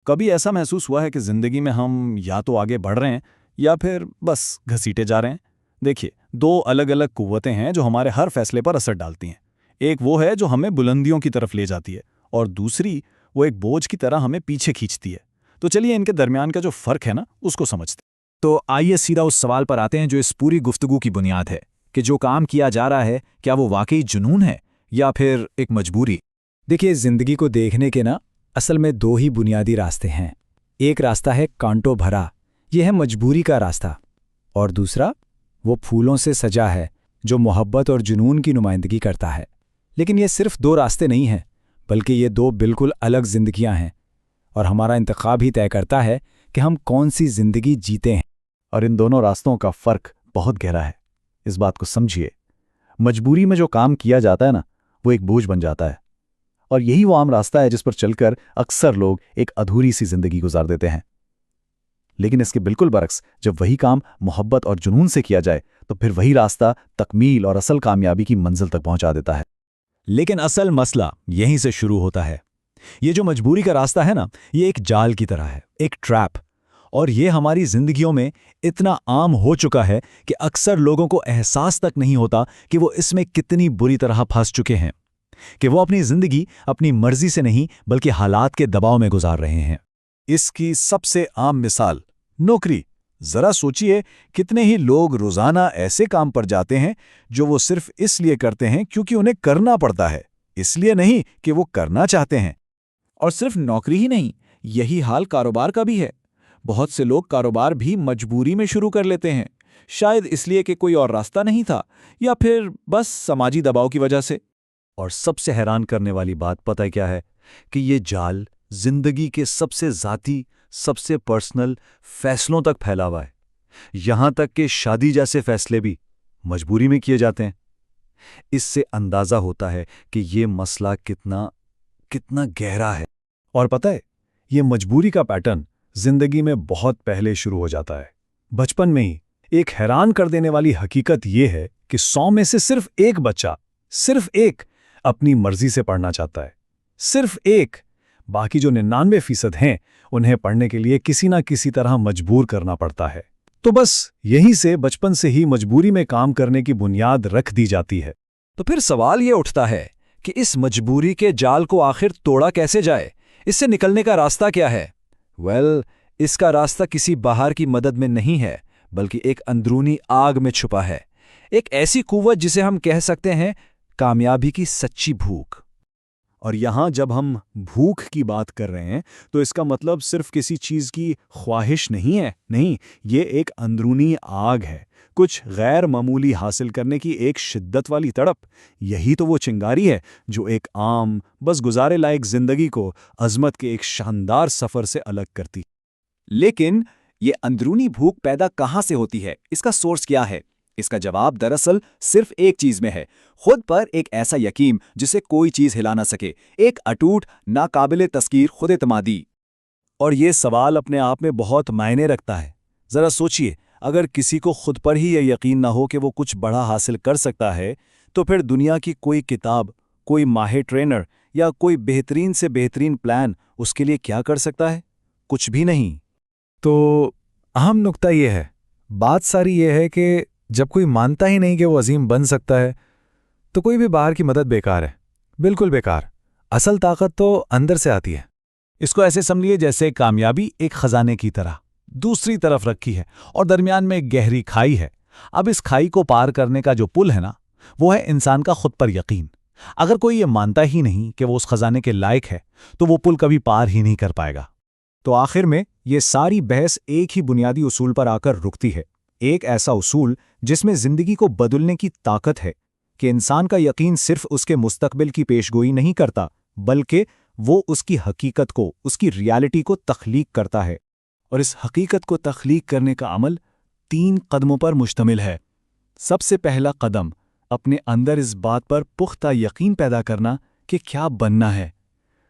कभी ऐसा महसूस हुआ है कि ज़िंदगी में हम या तो आगे बढ़ रहे हैं या फिर बस घसीटे जा रहे हैं? देखिए, दो अलग-अलग कुव्वतें हैं जो हमारे हर फैसले पर असर डालती हैं। एक वो है जो हमें बुलंदियों की तरफ ले जाती है और दूसरी वो एक बोझ की तरह हमें पीछे खींचती है। तो चलिए इनके दरमियान का जो फ़र्क है ना, उसको समझते हैं। तो आइए सीधा उस सवाल पर आते हैं जो इस पूरी गुफ्तगू की बुनियाद है कि जो काम किया जा रहा है क्या वो वाकई जुनून है या फिर एक मजबूरी। देखिए, जिंदगी को देखने के ना असल में दो ही बुनियादी रास्ते हैं। एक रास्ता है कांटों भरा, यह है मजबूरी का रास्ता, और दूसरा वो फूलों से सजा है जो मोहब्बत और जुनून की नुमाइंदगी करता है। लेकिन ये सिर्फ दो रास्ते नहीं हैं, बल्कि ये दो बिल्कुल अलग जिंदगियां हैं, और हमारा इंतखाब ही तय करता है कि हम कौन सी जिंदगी जीते हैं। और इन दोनों रास्तों का फ़र्क बहुत गहरा है। इस बात को समझिए। मजबूरी में जो काम किया जाता है ना, वो एक बोझ बन जाता है, और यही वो आम रास्ता है जिस पर चलकर अक्सर लोग एक अधूरी सी जिंदगी गुजार देते हैं। लेकिन इसके बिल्कुल बरक्स, जब वही काम मोहब्बत और जुनून से किया जाए तो फिर वही रास्ता तकमील और असल कामयाबी की मंजिल तक पहुंचा देता है। लेकिन असल मसला यहीं से शुरू होता है। ये जो मजबूरी का रास्ता है ना, ये एक जाल की तरह है, एक ट्रैप। और ये हमारी जिंदगियों में इतना आम हो चुका है कि अक्सर लोगों को एहसास तक नहीं होता कि वो इसमें कितनी बुरी तरह फंस चुके हैं, कि वो अपनी जिंदगी अपनी मर्जी से नहीं बल्कि हालात के दबाव में गुजार रहे हैं। इसकी सबसे आम मिसाल नौकरी। जरा सोचिए, कितने ही लोग रोजाना ऐसे काम पर जाते हैं जो वो सिर्फ इसलिए करते हैं क्योंकि उन्हें करना पड़ता है, इसलिए नहीं कि वो करना चाहते हैं। और सिर्फ नौकरी ही नहीं, यही हाल कारोबार का भी है। बहुत से लोग कारोबार भी मजबूरी में शुरू कर लेते हैं, शायद इसलिए कि कोई और रास्ता नहीं था, या फिर बस समाजी दबाव की वजह से। और सबसे हैरान करने वाली बात पता है क्या है? कि ये जाल जिंदगी के सबसे ज़ाती, सबसे पर्सनल फैसलों तक फैला हुआ है। यहां तक कि शादी जैसे फैसले भी मजबूरी में किए जाते हैं। इससे अंदाजा होता है कि ये मसला कितना कितना गहरा है। और पता है, ये मजबूरी का पैटर्न जिंदगी में बहुत पहले शुरू हो जाता है, बचपन में ही। एक हैरान कर देने वाली हकीकत यह है कि 100 में से सिर्फ एक बच्चा, सिर्फ एक, अपनी मर्जी से पढ़ना चाहता है। सिर्फ एक। बाकी जो 99% हैं, उन्हें पढ़ने के लिए किसी ना किसी तरह मजबूर करना पड़ता है। तो बस यहीं से बचपन से ही मजबूरी में काम करने की बुनियाद रख दी जाती है। तो फिर सवाल ये उठता है कि इस मजबूरी के जाल को आखिर तोड़ा कैसे जाए? इससे निकलने का रास्ता क्या है? इसका रास्ता किसी बाहर की मदद में नहीं है, बल्कि एक अंदरूनी आग में छुपा है। एक ऐसी कुव्वत जिसे हम कह सकते हैं कामयाबी की सच्ची भूख। और यहां जब हम भूख की बात कर रहे हैं तो इसका मतलब सिर्फ किसी चीज की ख्वाहिश नहीं है। नहीं, ये एक अंदरूनी आग है, कुछ गैर मामूली हासिल करने की एक शिद्दत वाली तड़प। यही तो वो चिंगारी है जो एक आम, बस गुजारे लायक जिंदगी को अजमत के एक शानदार सफर से अलग करती। लेकिन ये अंदरूनी भूख पैदा कहाँ से होती है? इसका सोर्स क्या है? इसका जवाब दरअसल सिर्फ एक चीज में है, खुद पर एक ऐसा यकीन जिसे कोई चीज हिला ना सके, एक अटूट, नाकाबिले तस्कीर खुद एतमादी। और ये सवाल अपने आप में बहुत मायने रखता है। जरा सोचिए, अगर किसी को खुद पर ही यह यकीन ना हो कि वो कुछ बड़ा हासिल कर सकता है, तो फिर दुनिया की कोई किताब, कोई माहिर ट्रेनर या कोई बेहतरीन से बेहतरीन प्लान उसके लिए क्या कर सकता है? कुछ भी नहीं। तो अहम नुक्ता यह है, बात सारी यह है कि जब कोई मानता ही नहीं कि वो अजीम बन सकता है, तो कोई भी बाहर की मदद बेकार है, बिल्कुल बेकार। असल ताकत तो अंदर से आती है। इसको ऐसे समझिए जैसे कामयाबी एक खजाने की तरह दूसरी तरफ रखी है और दरमियान में एक गहरी खाई है। अब इस खाई को पार करने का जो पुल है ना, वो है इंसान का खुद पर यकीन। अगर कोई ये मानता ही नहीं कि वो उस खजाने के लायक है, तो वो पुल कभी पार ही नहीं कर पाएगा। तो आखिर में ये सारी बहस एक ही बुनियादी उसूल पर आकर रुकती है, एक ऐसा उसूल जिसमें जिंदगी को बदलने की ताकत है कि इंसान का यकीन सिर्फ उसके मुस्तकबिल की पेशगोई नहीं करता, बल्कि वो उसकी हकीकत को, उसकी रियलिटी को तख्लीक करता है। और इस हकीकत को तख्लीक करने का अमल 3 कदमों पर मुश्तमिल है। सबसे पहला कदम अपने अंदर इस बात पर पुख्ता यकीन पैदा करना कि क्या बनना है।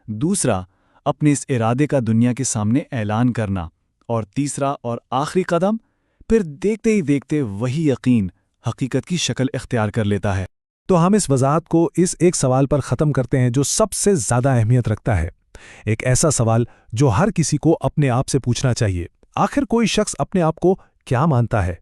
दूसरा, अपने इस इरादे का दुनिया के सामने ऐलान करना। और तीसरा और आखिरी कदम, फिर देखते ही देखते वही यकीन हकीकत की शक्ल इख्तियार कर लेता है। तो हम इस वजाहत को इस एक सवाल पर ख़त्म करते हैं जो सबसे ज़्यादा अहमियत रखता है एक ऐसा सवाल जो हर किसी को अपने आप से पूछना चाहिए। आखिर कोई शख्स अपने आप को क्या मानता है?